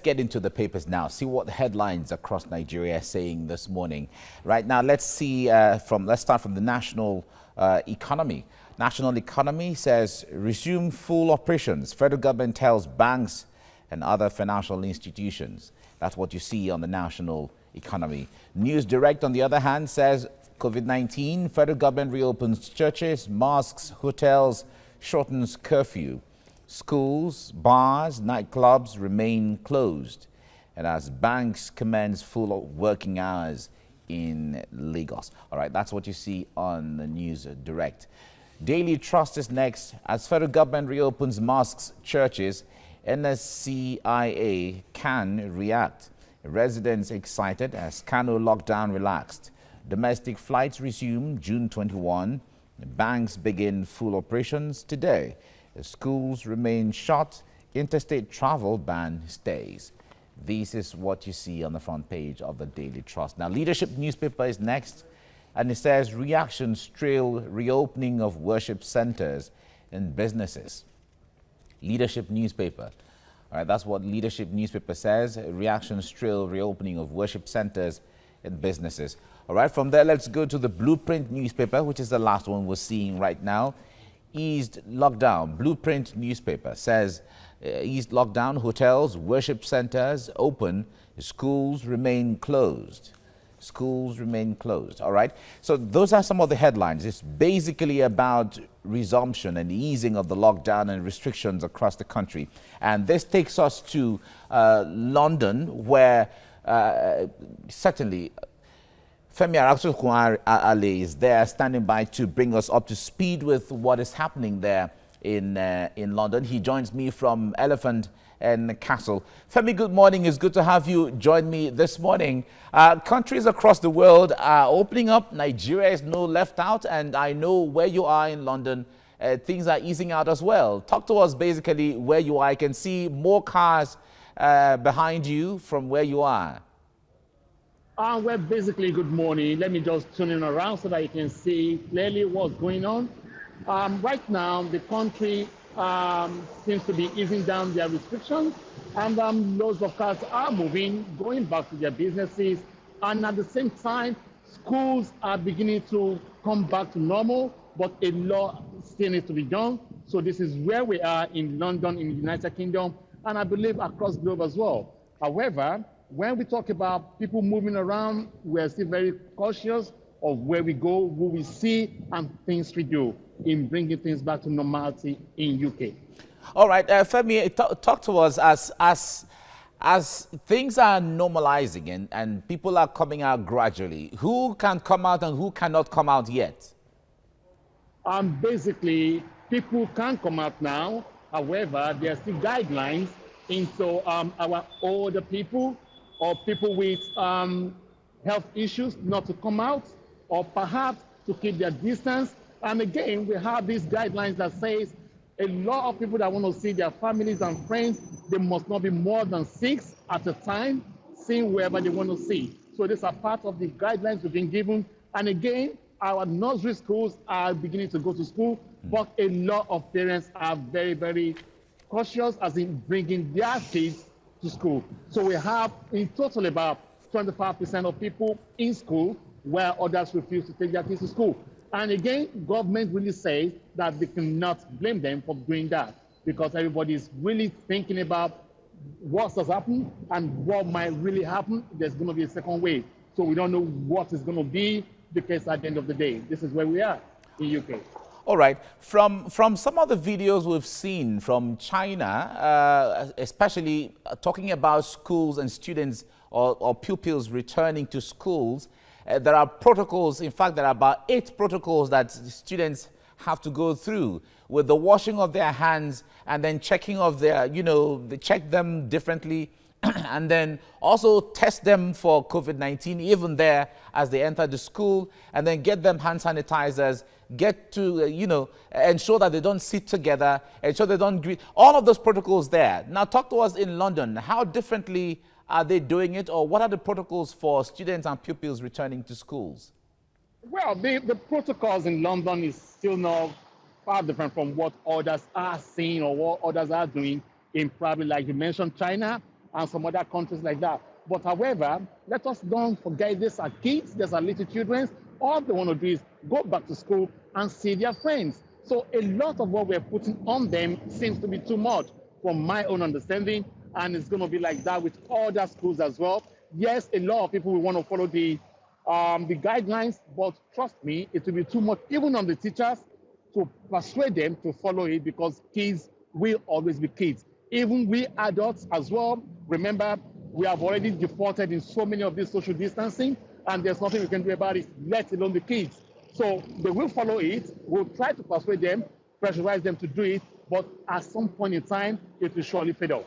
get into the papers now, see what headlines across Nigeria are saying this morning. Right now, let's start from the national economy. National economy says resume full operations. Federal government tells banks and other financial institutions. That's what you see on the national economy. News Direct, on the other hand, says COVID-19, federal government reopens churches, mosques, hotels, shortens curfew. Schools, bars, nightclubs remain closed, and as banks commence full working hours in Lagos. All right, that's what you see on the News Direct. Daily Trust is next. As federal government reopens mosques, churches, NSCIA can react. Residents excited as Kano lockdown relaxed. Domestic flights resume June 21. Banks begin full operations today. Schools remain shut. Interstate travel ban stays. This is what you see on the front page of the Daily Trust. Now, Leadership newspaper is next, and it says reactions trail reopening of worship centers and businesses. Leadership newspaper. All right, that's what Leadership newspaper says. Reactions trail reopening of worship centers and businesses. All right, from there, let's go to the Blueprint newspaper, which is the last one we're seeing right now. Eased lockdown. Blueprint newspaper says eased lockdown, hotels, worship centers open, schools remain closed. Schools remain closed. All right. So those are some of the headlines. It's basically about resumption and easing of the lockdown and restrictions across the country. And this takes us to London, where certainly Femi Arakunle is there standing by to bring us up to speed with what is happening there in London. He joins me from Elephant and Castle. Femi, good morning. It's good to have you join me this morning. Countries across the world are opening up. Nigeria is no left out, and I know where you are in London, things are easing out as well. Talk to us basically where you are. I can see more cars behind you from where you are. Well, basically, good morning. Let me just turn it around so that you can see clearly what's going on. Right now, the country seems to be easing down their restrictions, and loads of cars are moving, going back to their businesses. And at the same time, schools are beginning to come back to normal, but a lot still needs to be done. So this is where we are in London, in the United Kingdom, and I believe across the globe as well. However, when we talk about people moving around, we're still very cautious of where we go, who we see, and things we do in bringing things back to normality in UK. All right, Femi, talk to us as things are normalizing and people are coming out gradually. Who can come out and who cannot come out yet? Basically, people can come out now. However, there are still guidelines into our older people or people with health issues not to come out, or perhaps to keep their distance. And again, we have these guidelines that says a lot of people that want to see their families and friends, they must not be more than 6 at a time, seeing wherever they want to see. So these are part of the guidelines we've been given. And again, our nursery schools are beginning to go to school, but a lot of parents are very, very cautious as in bringing their kids to school. So we have in total about 25% of people in school, where others refuse to take their kids to school. And again, government really says that they cannot blame them for doing that, because everybody is really thinking about what has happened and what might really happen. There's going to be a second wave. So we don't know what is going to be the case at the end of the day. This is where we are in UK. All right. From some of the videos we've seen from China, especially talking about schools and students or pupils returning to schools, there are protocols. In fact, there are about 8 protocols that students have to go through, with the washing of their hands and then checking of their, they check them differently and then also test them for COVID-19 even there as they enter the school, and then get them hand sanitizers, get to, ensure that they don't sit together, ensure they don't greet, all of those protocols there. Now talk to us in London. How differently are they doing it, or what are the protocols for students and pupils returning to schools? Well, the protocols in London is still not far different from what others are seeing or what others are doing in probably, like you mentioned, China. and some other countries like that. But however, let us don't forget these are kids, these are little children. All they want to do is go back to school and see their friends. So a lot of what we're putting on them seems to be too much from my own understanding, and it's going to be like that with other schools as well. Yes, a lot of people will want to follow the guidelines, but trust me, it will be too much, even on the teachers, to persuade them to follow it, because kids will always be kids. Even we adults as well, remember, we have already defaulted in so many of these social distancing, and there's nothing we can do about it, let alone the kids. So they will follow it. We'll try to persuade them, pressurize them to do it, but at some point in time, it will surely fade off.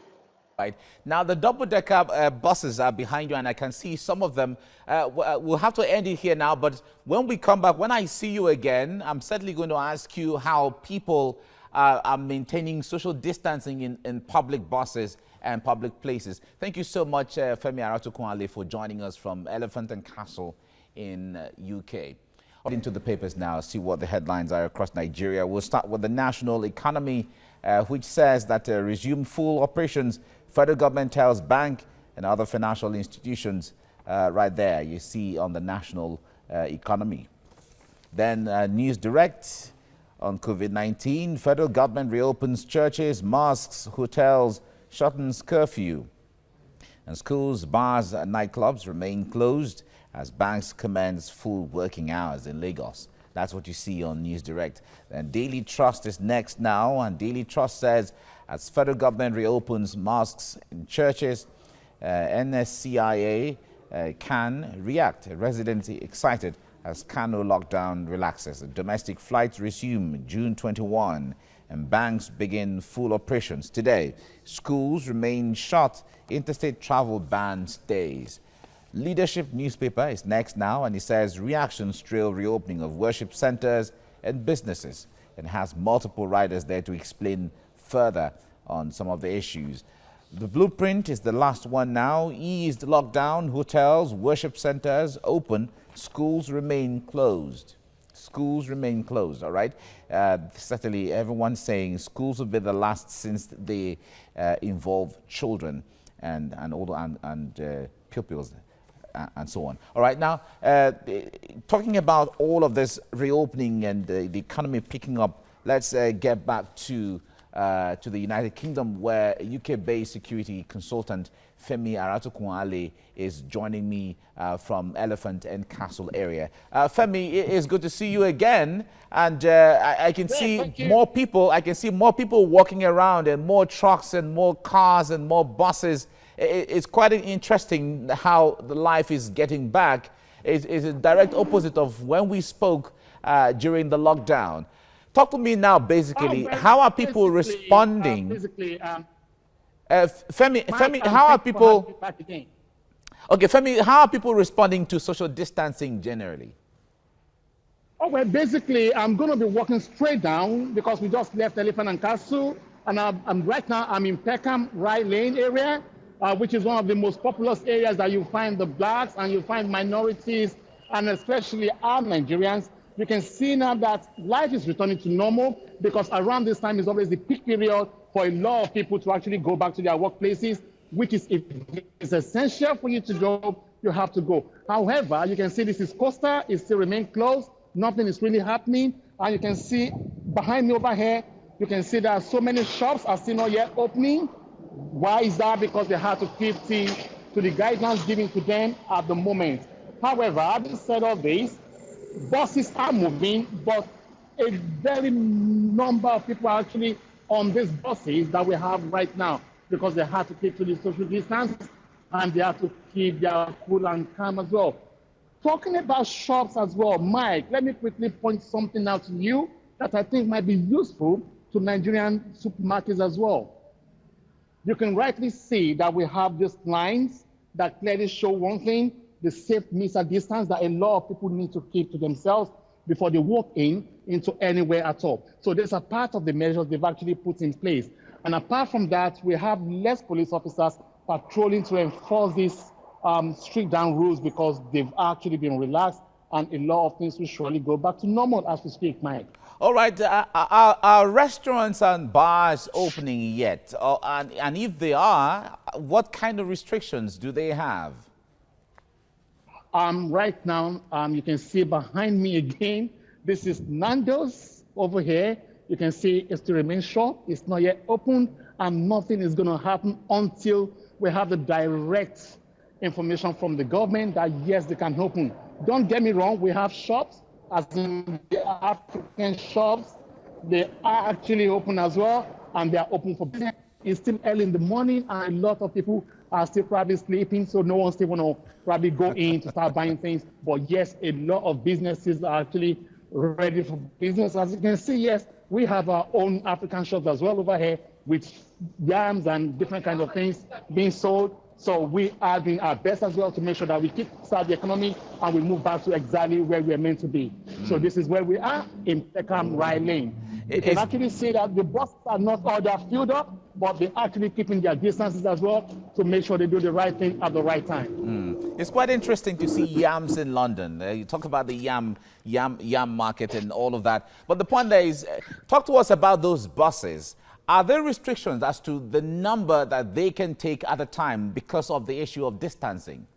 Right. Now, the double-decker buses are behind you, and I can see some of them. We'll have to end it here now, but when we come back, when I see you again, I'm certainly going to ask you how people are maintaining social distancing in public buses and public places. Thank you so much, Femi Aratukunale, for joining us from Elephant and Castle in UK. Into the papers now, see what the headlines are across Nigeria. We'll start with the national economy, which says that resume full operations. Federal government tells bank and other financial institutions right there, you see on the national economy. Then News Direct on COVID-19. Federal government reopens churches, mosques, hotels, shortens curfew. And schools, bars, and nightclubs remain closed as banks commence full working hours in Lagos. That's what you see on News Direct. And Daily Trust is next now, and Daily Trust says as federal government reopens mosques and churches, NSCIA can react. Residents excited as Kano lockdown relaxes. Domestic flights resume June 21, and banks begin full operations today. Schools remain shut. Interstate travel ban stays. Leadership newspaper is next now, and it says reactions trail reopening of worship centers and businesses, and has multiple writers there to explain further on some of the issues. The Blueprint is the last one now. Eased lockdown, hotels, worship centers open, schools remain closed. Schools remain closed, all right? Certainly everyone's saying schools will be the last since they involve children and pupils and so on. All right, now, talking about all of this reopening and the economy picking up, let's get back to the United Kingdom, where UK-based security consultant Femi Aratukunale is joining me from Elephant and Castle area. Femi, it is good to see you again, and I can see more people. I can see more people walking around, and more trucks, and more cars, and more buses. It's quite interesting how the life is getting back. It's a direct opposite of when we spoke during the lockdown. Talk to me now, basically. How are people responding? Femi, how are people? Okay, Femi, how are people responding to social distancing generally? Oh, well, basically, I'm going to be walking straight down because we just left Elephant and Castle, and right now I'm in Peckham Right Lane area, which is one of the most populous areas that you find the blacks and you find minorities, and especially our Nigerians. You can see now that life is returning to normal, because around this time is always the peak period for a lot of people to actually go back to their workplaces, which is, if it's essential for you to go, you have to go. However, you can see this is Costa, it still remains closed, nothing is really happening. And you can see behind me over here, you can see that so many shops are still not yet opening. Why is that? Because they had to keep to the guidelines given to them at the moment. However, having said all this, buses are moving, but a very number of people are actually on these buses that we have right now, because they have to keep to the social distance and they have to keep their cool and calm as well. Talking about shops as well, Mike, let me quickly point something out to you that I think might be useful to Nigerian supermarkets as well. You can rightly see that we have these lines that clearly show one thing: the safe meter distance that a lot of people need to keep to themselves before they walk into anywhere at all. So these are part of the measures they've actually put in place. And apart from that, we have less police officers patrolling to enforce these strict down rules, because they've actually been relaxed, and a lot of things will surely go back to normal as we speak, Mike. All right, are restaurants and bars opening yet? And if they are, what kind of restrictions do they have? Right now, you can see behind me again, this is Nando's over here. You can see it still remains shut. It's not yet open, and nothing is going to happen until we have the direct information from the government that yes, they can open. Don't get me wrong, we have shops, as in the African shops. They are actually open as well, and they are open for business. It's still early in the morning, and a lot of people are still probably sleeping, so no one still want to probably go in to start buying things. But yes, a lot of businesses are actually ready for business. As you can see, yes, we have our own African shops as well over here with yams and different kinds of things being sold. So we are doing our best as well to make sure that we start the economy and we move back to exactly where we're meant to be. So this is where we are in Peckham Rye Lane. You can actually see that the buses are not all that filled up, but they're actually keeping their distances as well to make sure they do the right thing at the right time. It's quite interesting to see yams in London. You talk about the yam market and all of that. But the point there is, talk to us about those buses. Are there restrictions as to the number that they can take at a time because of the issue of distancing?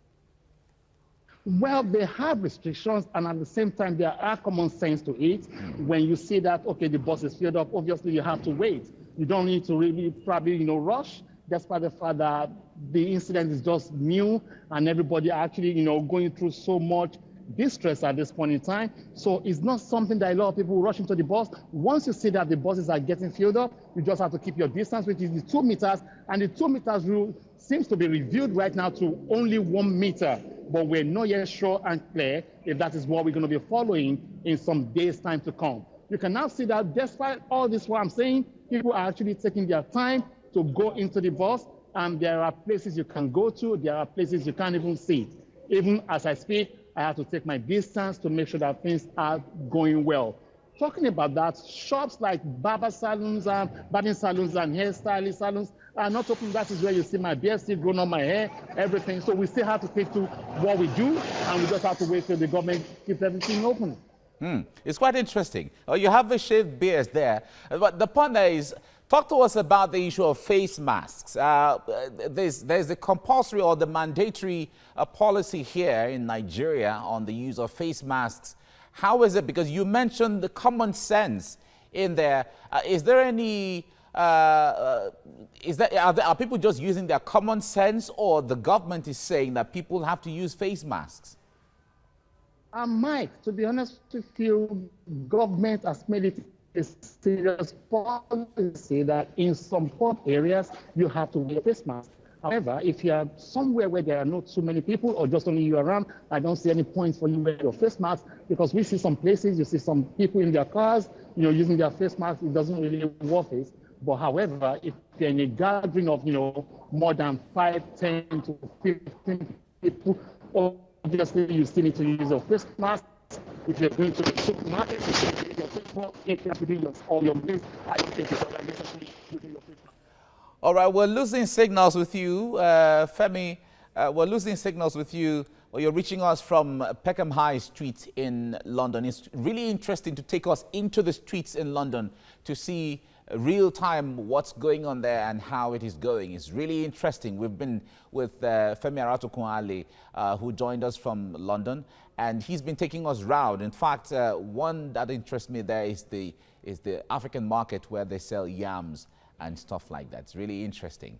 Well, they have restrictions, and at the same time, there are common sense to it. When you see that, okay, the bus is filled up, obviously you have to wait. You don't need to really probably, rush, despite the fact that the incident is just new and everybody actually, going through so much distress at this point in time. So it's not something that a lot of people rush into the bus. Once you see that the buses are getting filled up, you just have to keep your distance, which is the 2 meters. And the 2 meters rule seems to be reviewed right now to only 1 meter. But we're not yet sure and clear if that is what we're going to be following in some days' time to come. You can now see that despite all this, what I'm saying, people are actually taking their time to go into the bus. And there are places you can go to. There are places you can't even see. Even as I speak, I have to take my distance to make sure that things are going well. Talking about that, shops like barber salons and barbing salons and hairstylist salons are not open. That is where you see my beard still growing on my hair, everything. So we still have to stick to what we do, and we just have to wait till the government keeps everything open. It's quite interesting. You have the shaved beards there. But the point there is, talk to us about the issue of face masks. There's the compulsory or the mandatory policy here in Nigeria on the use of face masks. How is it? Because you mentioned the common sense in there. Is there any, are people just using their common sense, or the government is saying that people have to use face masks? Mike, to be honest with you, government has made it a serious policy that in some port areas you have to wear a face mask. However, if you are somewhere where there are not too many people or just only you around, I don't see any point for you wearing your face mask, because we see some places, you see some people in their cars, using their face mask. It doesn't really worth it. But however, if you're in a gathering of, more than 5, 10 to 15 people, obviously you still need to use your face mask. If you're going to the supermarket, you should use your face mask. If you're doing all your bills, I think it's unnecessary using your face mask. All right, we're losing signals with you, Femi. We're losing signals with you. Well, you're reaching us from Peckham High Street in London. It's really interesting to take us into the streets in London to see real time what's going on there and how it is going. It's really interesting. We've been with Femi Aratokunale, who joined us from London, and he's been taking us round. In fact, one that interests me there is the African market where they sell yams and stuff like that. It's really interesting.